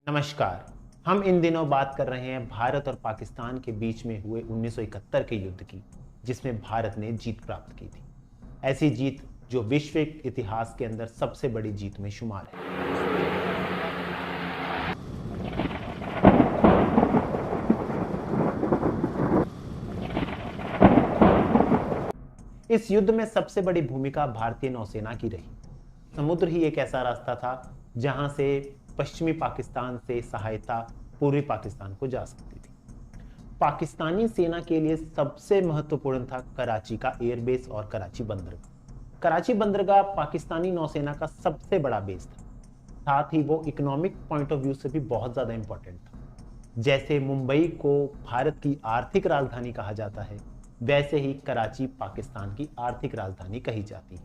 नमस्कार। हम इन दिनों बात कर रहे हैं भारत और पाकिस्तान के बीच में हुए 1971 के युद्ध की, जिसमें भारत ने जीत प्राप्त की थी। ऐसी जीत जो विश्व इतिहास के अंदर सबसे बड़ी जीत में शुमार है। इस युद्ध में सबसे बड़ी भूमिका भारतीय नौसेना की रही। समुद्र ही एक ऐसा रास्ता था जहां से पश्चिमी पाकिस्तान से सहायता पूर्वी पाकिस्तान को जा सकती थी। पाकिस्तानी सेना के लिए सबसे महत्वपूर्ण था कराची का एयरबेस और कराची बंदरगाह। कराची बंदरगाह पाकिस्तानी नौसेना का सबसे बड़ा बेस था। साथ ही वो इकोनॉमिक पॉइंट ऑफ व्यू से भी बहुत ज्यादा इंपॉर्टेंट था। जैसे मुंबई को भारत की आर्थिक राजधानी कहा जाता है, वैसे ही कराची पाकिस्तान की आर्थिक राजधानी कही जाती है।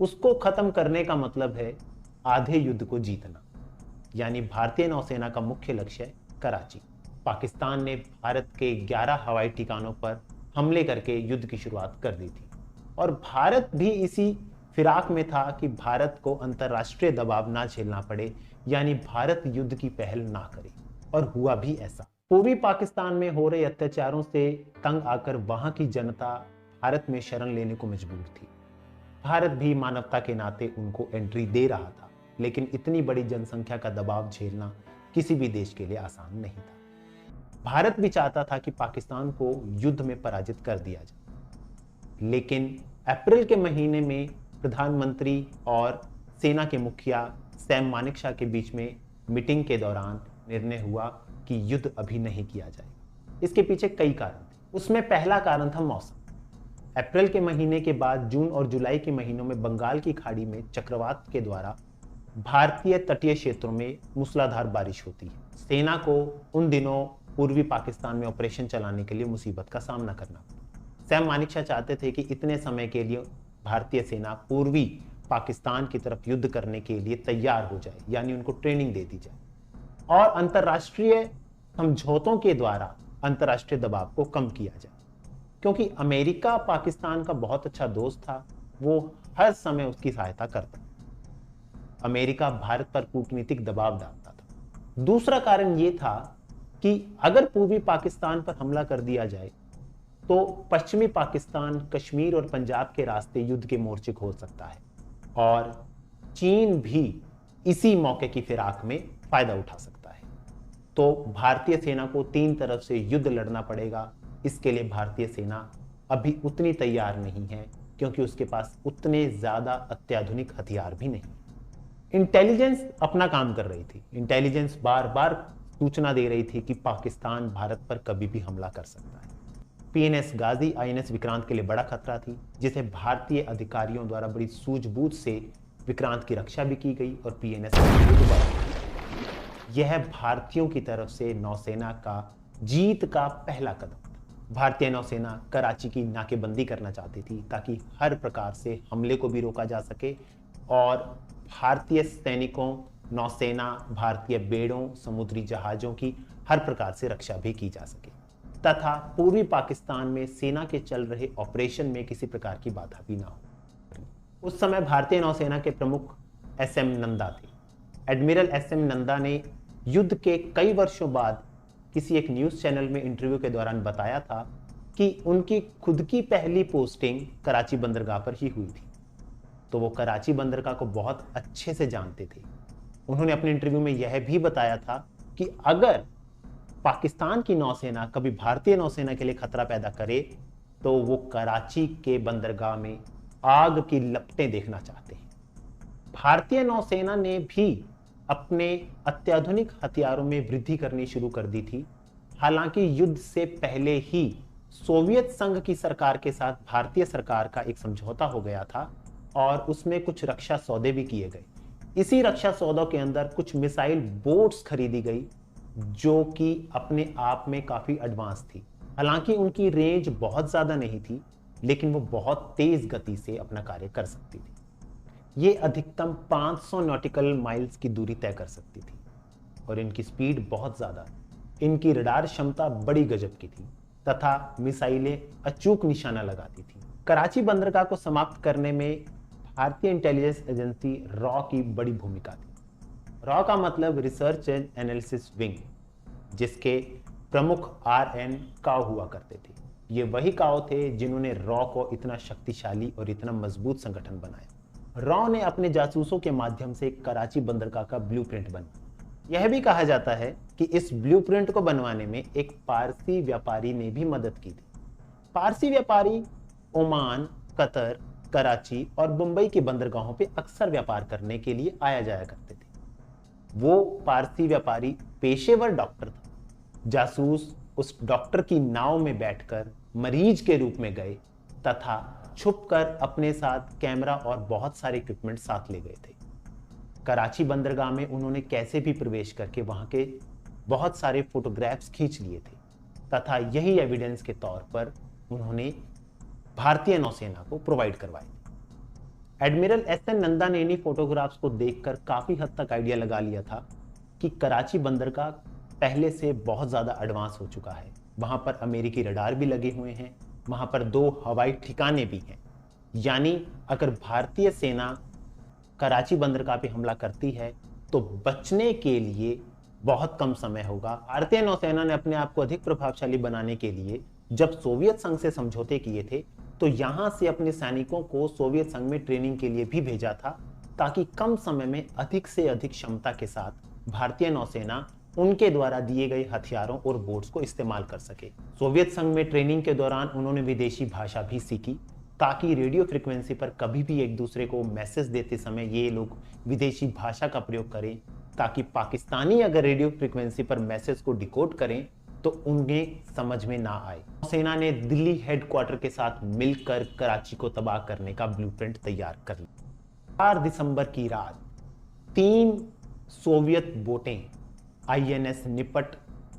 उसको खत्म करने का मतलब है आधे युद्ध को जीतना। यानी भारतीय नौसेना का मुख्य लक्ष्य है कराची। पाकिस्तान ने भारत के 11 हवाई ठिकानों पर हमले करके युद्ध की शुरुआत कर दी थी और भारत भी इसी फिराक में था कि भारत को अंतरराष्ट्रीय दबाव ना झेलना पड़े, यानी भारत युद्ध की पहल ना करे। और हुआ भी ऐसा। पूर्वी पाकिस्तान में हो रहे अत्याचारों से तंग आकर वहां की जनता भारत में शरण लेने को मजबूर थी। भारत भी मानवता के नाते उनको एंट्री दे रहा था, लेकिन इतनी बड़ी जनसंख्या का दबाव झेलना किसी भी देश के लिए आसान नहीं था। भारत भी चाहता था कि पाकिस्तान को युद्ध में पराजित कर दिया जाए, लेकिन अप्रैल के महीने में प्रधानमंत्री और सेना के मुखिया सैम मानेकशॉ के बीच में मीटिंग के दौरान निर्णय हुआ कि युद्ध अभी नहीं किया जाएगा। इसके पीछे कई कारण थे। उसमें पहला कारण था मौसम। अप्रैल के महीने के बाद जून और जुलाई के महीनों में बंगाल की खाड़ी में चक्रवात के द्वारा भारतीय तटीय क्षेत्रों में मूसलाधार बारिश होती है। सेना को उन दिनों पूर्वी पाकिस्तान में ऑपरेशन चलाने के लिए मुसीबत का सामना करना पड़ा। सैम मानेकशॉ चाहते थे कि इतने समय के लिए भारतीय सेना पूर्वी पाकिस्तान की तरफ युद्ध करने के लिए तैयार हो जाए, यानी उनको ट्रेनिंग दे दी जाए और अंतरराष्ट्रीय समझौतों के द्वारा अंतरराष्ट्रीय दबाव को कम किया जाए। क्योंकि अमेरिका पाकिस्तान का बहुत अच्छा दोस्त था, वो हर समय उसकी सहायता करता। अमेरिका भारत पर कूटनीतिक दबाव डालता था। दूसरा कारण यह था कि अगर पूर्वी पाकिस्तान पर हमला कर दिया जाए तो पश्चिमी पाकिस्तान कश्मीर और पंजाब के रास्ते युद्ध के मोर्चे खोल सकता है और चीन भी इसी मौके की फिराक में फायदा उठा सकता है। तो भारतीय सेना को तीन तरफ से युद्ध लड़ना पड़ेगा। इसके लिए भारतीय सेना अभी उतनी तैयार नहीं है, क्योंकि उसके पास उतने ज्यादा अत्याधुनिक हथियार भी नहीं। इंटेलिजेंस अपना काम कर रही थी। इंटेलिजेंस बार बार सूचना दे रही थी कि पाकिस्तान भारत पर कभी भी हमला कर सकता है। पीएनएस गाजी आईएनएस विक्रांत के लिए बड़ा खतरा थी, जिसे भारतीय अधिकारियों द्वारा बड़ी सूझबूझ से विक्रांत की रक्षा भी की गई और पीएनएस यह भारतीयों की तरफ से नौसेना का जीत का पहला कदम था। भारतीय नौसेना कराची की नाकेबंदी करना चाहती थी ताकि हर प्रकार से हमले को भी रोका जा सके और भारतीय सैनिकों, नौसेना, भारतीय बेड़ों, समुद्री जहाजों की हर प्रकार से रक्षा भी की जा सके तथा पूर्वी पाकिस्तान में सेना के चल रहे ऑपरेशन में किसी प्रकार की बाधा भी ना हो। उस समय भारतीय नौसेना के प्रमुख एसएम नंदा थे। एडमिरल एसएम नंदा ने युद्ध के कई वर्षों बाद किसी एक न्यूज चैनल में इंटरव्यू के दौरान बताया था कि उनकी खुद की पहली पोस्टिंग कराची बंदरगाह पर ही हुई थी, तो वो कराची बंदरगाह को बहुत अच्छे से जानते थे। उन्होंने अपने इंटरव्यू में यह भी बताया था कि अगर पाकिस्तान की नौसेना कभी भारतीय नौसेना के लिए खतरा पैदा करे तो वो कराची के बंदरगाह में आग की लपटें देखना चाहते हैं। भारतीय नौसेना ने भी अपने अत्याधुनिक हथियारों में वृद्धि करनी शुरू कर दी थी। हालांकि युद्ध से पहले ही सोवियत संघ की सरकार के साथ भारतीय सरकार का एक समझौता हो गया था और उसमें कुछ रक्षा सौदे भी किए गए। इसी रक्षा सौदों के अंदर कुछ मिसाइल बोट्स खरीदी गई जो कि अपने आप में काफी एडवांस थी। हालांकि उनकी रेंज बहुत ज्यादा नहीं थी, लेकिन वो बहुत तेज गति से अपना कार्य कर सकती थी। ये अधिकतम 500 नॉटिकल माइल्स की दूरी तय कर सकती थी और इनकी स्पीड बहुत ज्यादा। इनकी रडार क्षमता बड़ी गजब की थी तथा मिसाइलें अचूक निशाना लगाती थी। कराची बंदरगाह को समाप्त करने में भारतीय इंटेलिजेंस एजेंसी रॉ की बड़ी भूमिका थी। रॉ का मतलब रिसर्च एंड एनालिसिस विंग, जिसके प्रमुख RN काओ हुआ करते थे। ये वही काओ थे जिन्होंने रॉ को इतना शक्तिशाली और इतना मजबूत संगठन बनाया। रॉ ने अपने जासूसों के माध्यम से कराची बंदरगाह का ब्लूप्रिंट बनाया। यह भी कहा जाता है कि इस ब्लूप्रिंट को बनवाने में एक पारसी व्यापारी ने भी मदद की थी। पारसी व्यापारी ओमान, कतर, कराची और मुंबई के बंदरगाहों पे अक्सर व्यापार करने के लिए आया जाया करते थे। वो पारसी व्यापारी पेशेवर डॉक्टर था। जासूस उस डॉक्टर की नाव में बैठकर मरीज के रूप में गए तथा छुपकर अपने साथ कैमरा और बहुत सारे इक्विपमेंट साथ ले गए थे। कराची बंदरगाह में उन्होंने कैसे भी प्रवेश करके वहां के बहुत सारे फोटोग्राफ्स खींच लिए थे तथा यही एविडेंस के तौर पर उन्होंने भारतीय नौसेना को प्रोवाइड करवाए थे। एडमिरल SN नंदा ने इन्हीं फोटोग्राफ्स को देखकर काफी हद तक आइडिया लगा लिया था कि कराची बंदरगाह पहले से बहुत ज्यादा एडवांस हो चुका है। वहां पर अमेरिकी रडार भी लगे हुए हैं, वहां पर 2 हवाई ठिकाने भी हैं। यानी अगर भारतीय सेना कराची बंदरगाह पे हमला करती है तो बचने के लिए बहुत कम समय होगा। भारतीय नौसेना ने अपने आप को अधिक प्रभावशाली बनाने के लिए जब सोवियत संघ से समझौते किए थे तो यहां से अपने सैनिकों को सोवियत संघ में ट्रेनिंग के लिए भी भेजा था, ताकि कम समय में अधिक से अधिक क्षमता के साथ भारतीय नौसेना उनके द्वारा दिए गए हथियारों और बोट्स को इस्तेमाल कर सके। सोवियत संघ में ट्रेनिंग के दौरान उन्होंने विदेशी भाषा भी सीखी, ताकि रेडियो फ्रीक्वेंसी पर कभी भी एक दूसरे को मैसेज देते समय ये लोग विदेशी भाषा का प्रयोग करें, ताकि पाकिस्तानी अगर रेडियो फ्रीक्वेंसी पर मैसेज को डिकोड करें तो उन्हें समझ में ना आए। सेना ने दिल्ली हेडक्वार्टर के साथ मिलकर कराची को तबाह करने का ब्लूप्रिंट तैयार कर लिया। 4 दिसंबर की रात 3 सोवियत बोटें INS निपट,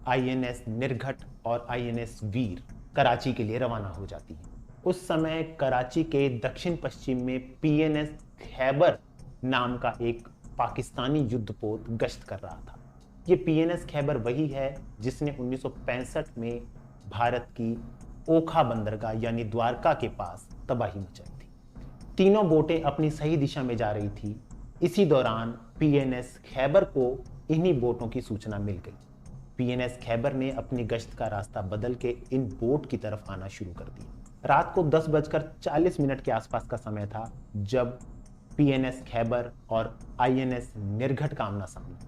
INS निर्घट और INS वीर कराची के लिए रवाना हो जाती हैं। उस समय कराची के दक्षिण पश्चिम में PNS खैबर नाम का एक पाकिस्तानी युद्धपोत गश्त कर रहा था। ये PNS खैबर वही है जिसने 1965 में भारत की ओखा बंदरगाह यानी द्वारका के पास तबाही मचाई थी। तीनों बोटें अपनी सही दिशा में जा रही थी। इसी दौरान PNS खैबर को इन्हीं बोटों की सूचना मिल गई। PNS खैबर ने अपनी गश्त का रास्ता बदल के इन बोट की तरफ आना शुरू कर दिया। रात को 10:40 के आसपास का समय था जब PNS खैबर और INS निर्घट का आमना सामना।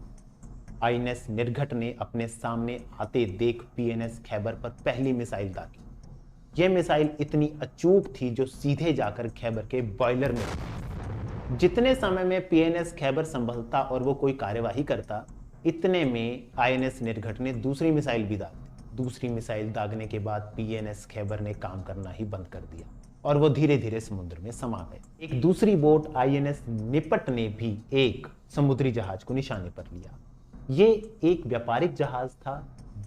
INS निर्घट ने अपने सामने आते देख PNS खैबर पर पहली मिसाइल दागी। यह मिसाइल इतनी अचूक थी जो सीधे जाकर खैबर के बॉयलर में लगी। जितने समय में PNS खैबर संभलता और वो कोई कार्यवाही करता, इतने में INS निर्घट ने दूसरी मिसाइल भी दागी। दूसरी मिसाइल दागने के बाद PNS खैबर ने काम करना ही बंद कर दिया और वो धीरे धीरे समुद्र में समा गए। एक दूसरी बोट INS निपट ने भी एक समुद्री जहाज को निशाने पर लिया। ये एक व्यापारिक जहाज था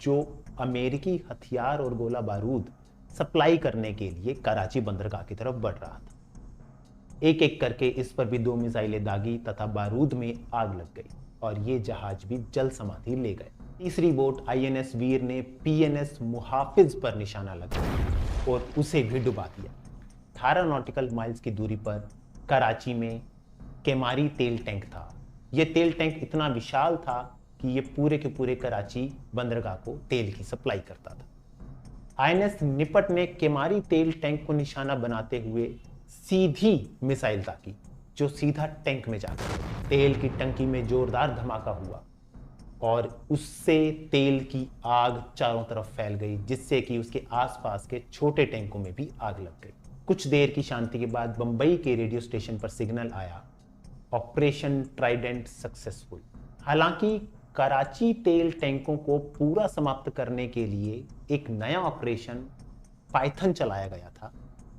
जो अमेरिकी हथियार और गोला बारूद सप्लाई करने के लिए कराची बंदरगाह की तरफ बढ़ रहा था। एक एक करके इस पर भी 2 मिसाइलें दागी तथा बारूद में आग लग गई और ये जहाज भी जल समाधि ले गए। तीसरी बोट INS वीर ने PNS मुहाफिज पर निशाना लगाया और उसे भी डुबा दिया। 18 नॉटिकल माइल्स की दूरी पर कराची में केमारी तेल टैंक था। यह तेल टैंक इतना विशाल था कि ये पूरे के पूरे कराची बंदरगाह को तेल की सप्लाई करता था। INS निपट ने केमारी तेल टैंक को निशाना बनाते हुए सीधी मिसाइल दागी जो सीधा टैंक में जाकर तेल की टंकी में जोरदार धमाका हुआ और उससे तेल की आग चारों तरफ फैल गई, जिससे कि उसके आसपास के छोटे टैंकों में भी आग लग गई। कुछ देर की शांति के बाद बंबई के रेडियो स्टेशन पर सिग्नल आया, ऑपरेशन ट्राइडेंट सक्सेसफुल। हालांकि कराची तेल टैंकों को पूरा समाप्त करने के लिए एक नया ऑपरेशन पाइथन चलाया गया था,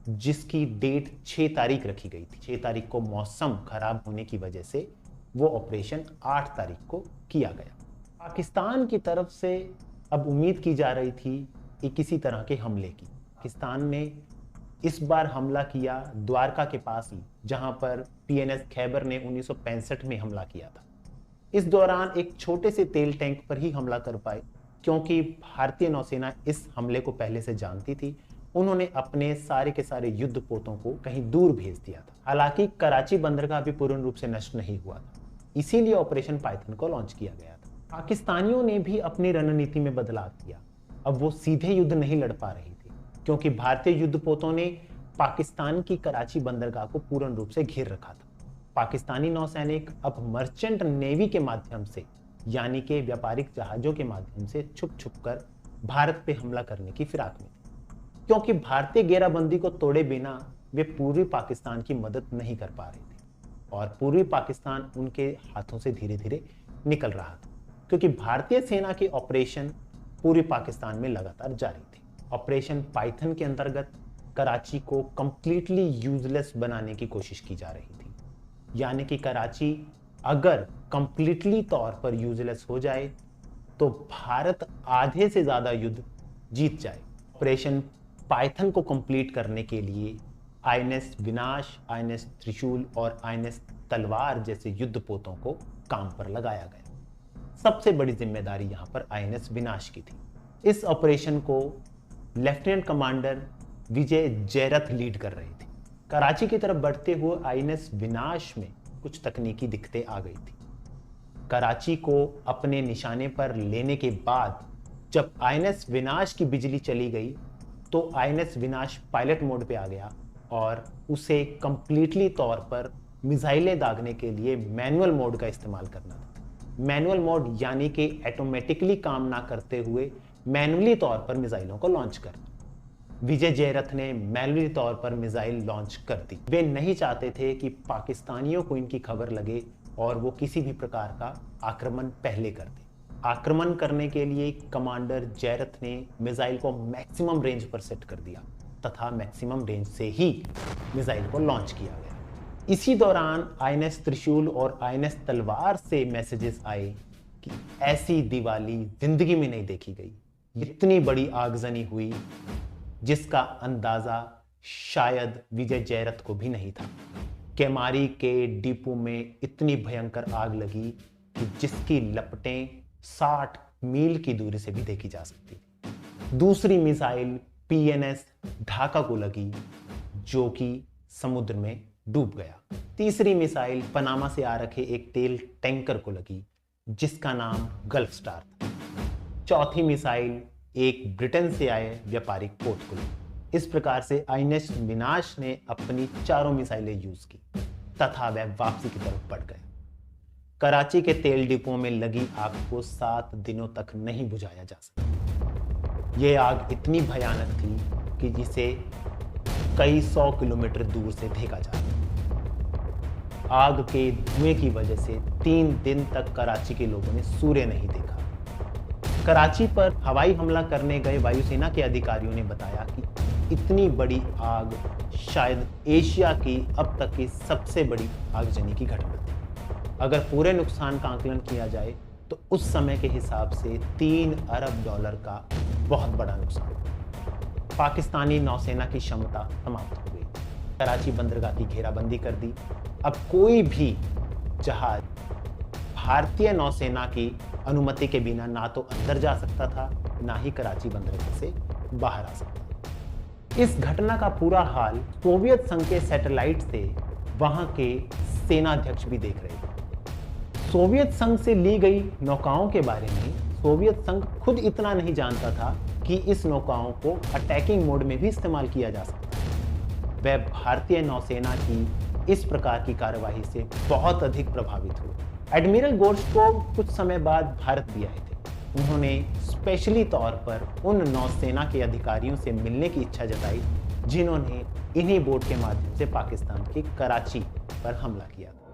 जिसकी डेट 6 तारीख रखी गई थी। 6 तारीख को मौसम खराब होने की वजह से वो ऑपरेशन 8 तारीख को किया गया। पाकिस्तान की तरफ से अब उम्मीद की जा रही थी कि किसी तरह के हमले की। पाकिस्तान ने इस बार हमला किया द्वारका के पास ही, जहां पर PNS खैबर ने 1965 में हमला किया था। इस दौरान एक छोटे से तेल टैंक पर ही हमला कर पाए, क्योंकि भारतीय नौसेना इस हमले को पहले से जानती थी। उन्होंने अपने सारे के सारे युद्धपोतों को कहीं दूर भेज दिया था। हालांकि कराची बंदरगाह भी पूर्ण रूप से नष्ट नहीं हुआ था। इसीलिए ऑपरेशन पाइथन को लॉन्च किया गया था। पाकिस्तानियों ने भी अपनी रणनीति में बदलाव किया। अब वो सीधे युद्ध नहीं लड़ पा रही थी, क्योंकि भारतीय युद्धपोतों ने पाकिस्तान की कराची बंदरगाह को पूर्ण रूप से घेर रखा था। पाकिस्तानी नौसैनिक अब मर्चेंट नेवी के माध्यम से, यानी कि व्यापारिक जहाजों के माध्यम से छुप छुप कर भारत पे हमला करने की फिराक में थे, क्योंकि भारतीय घेराबंदी को तोड़े बिना वे पूर्वी पाकिस्तान की मदद नहीं कर पा रहे थे और पूर्वी पाकिस्तान उनके हाथों से धीरे धीरे निकल रहा था, क्योंकि भारतीय सेना की ऑपरेशन पूर्वी पाकिस्तान में लगातार जारी थी। ऑपरेशन पाइथन के अंतर्गत कराची को कंप्लीटली यूजलेस बनाने की कोशिश की जा रही थी, यानी कि कराची अगर कंप्लीटली तौर पर यूजलेस हो जाए तो भारत आधे से ज्यादा युद्ध जीत जाए। ऑपरेशन पाइथन को कंप्लीट करने के लिए आईएनएस विनाश, आईएनएस त्रिशूल और आईएनएस तलवार जैसे युद्धपोतों को काम पर लगाया गया। सबसे बड़ी जिम्मेदारी यहां पर आईएनएस विनाश की थी। इस ऑपरेशन को लेफ्टिनेंट कमांडर विजय जयरथ लीड कर रहे थे। कराची की तरफ बढ़ते हुए आईएनएस विनाश में कुछ तकनीकी दिक्कतें आ गई थी। कराची को अपने निशाने पर लेने के बाद जब आईएनएस विनाश की बिजली चली गई तो आईएनएस विनाश पायलट मोड पे आ गया और उसे कंप्लीटली तौर पर मिसाइलें दागने के लिए मैनुअल मोड का इस्तेमाल करना था। मैनुअल मोड यानी कि ऑटोमेटिकली काम ना करते हुए मैनुअली तौर पर मिसाइलों को लॉन्च करना। विजय जयरथ ने मैनुअली तौर पर मिसाइल लॉन्च कर दी। वे नहीं चाहते थे कि पाकिस्तानियों को इनकी खबर लगे और वो किसी भी प्रकार का आक्रमण पहले कर दे। आक्रमण करने के लिए कमांडर जयरथ ने मिसाइल को मैक्सिमम रेंज पर सेट कर दिया तथा मैक्सिमम रेंज से ही मिसाइल को लॉन्च किया गया। इसी दौरान आईएनएस त्रिशूल और आईएनएस तलवार से मैसेजेस आए कि ऐसी दिवाली जिंदगी में नहीं देखी गई। इतनी बड़ी आगजनी हुई जिसका अंदाजा शायद विजय जयरथ को भी नहीं था। केमारी के डिपो में इतनी भयंकर आग लगी कि जिसकी लपटें 60 मील की दूरी से भी देखी जा सकती थी। दूसरी मिसाइल पीएनएस ढाका को लगी जो कि समुद्र में डूब गया। तीसरी मिसाइल पनामा से आ रखे एक तेल टैंकर को लगी जिसका नाम गल्फ स्टार था। चौथी मिसाइल एक ब्रिटेन से आए व्यापारिक पोत को लगी। इस प्रकार से आईएनएस विनाश ने अपनी चारों मिसाइलें यूज की तथा वह वापसी की तरफ बढ़ गए। कराची के तेल डिपो में लगी आग को 7 दिनों तक नहीं बुझाया जा सका। यह आग इतनी भयानक थी कि जिसे कई 100 किलोमीटर दूर से देखा जा रहा। आग के धुएं की वजह से 3 दिन तक कराची के लोगों ने सूर्य नहीं देखा। कराची पर हवाई हमला करने गए वायुसेना के अधिकारियों ने बताया कि इतनी बड़ी आग शायद एशिया की अब तक की सबसे बड़ी आगजनी की घटना थी। अगर पूरे नुकसान का आकलन किया जाए तो उस समय के हिसाब से $3 अरब का बहुत बड़ा नुकसान। पाकिस्तानी नौसेना की क्षमता समाप्त हो गई। कराची बंदरगाह की घेराबंदी कर दी। अब कोई भी जहाज भारतीय नौसेना की अनुमति के बिना ना तो अंदर जा सकता था ना ही कराची बंदरगाह से बाहर आ सकता था। इस घटना का पूरा हाल सोवियत संघ के सैटेलाइट से वहां के सेनाध्यक्ष भी देख रहे थे। सोवियत संघ से ली गई नौकाओं के बारे में सोवियत संघ खुद इतना नहीं जानता था कि इस नौकाओं को अटैकिंग मोड में भी इस्तेमाल किया जा सकता है। वह भारतीय नौसेना की इस प्रकार की कार्यवाही से बहुत अधिक प्रभावित हुए। एडमिरल गोर्शकोव कुछ समय बाद भारत भी आए थे। उन्होंने स्पेशली तौर पर उन नौसेना के अधिकारियों से मिलने की इच्छा जताई जिन्होंने इन्हीं बोट के माध्यम से पाकिस्तान की कराची पर हमला किया था।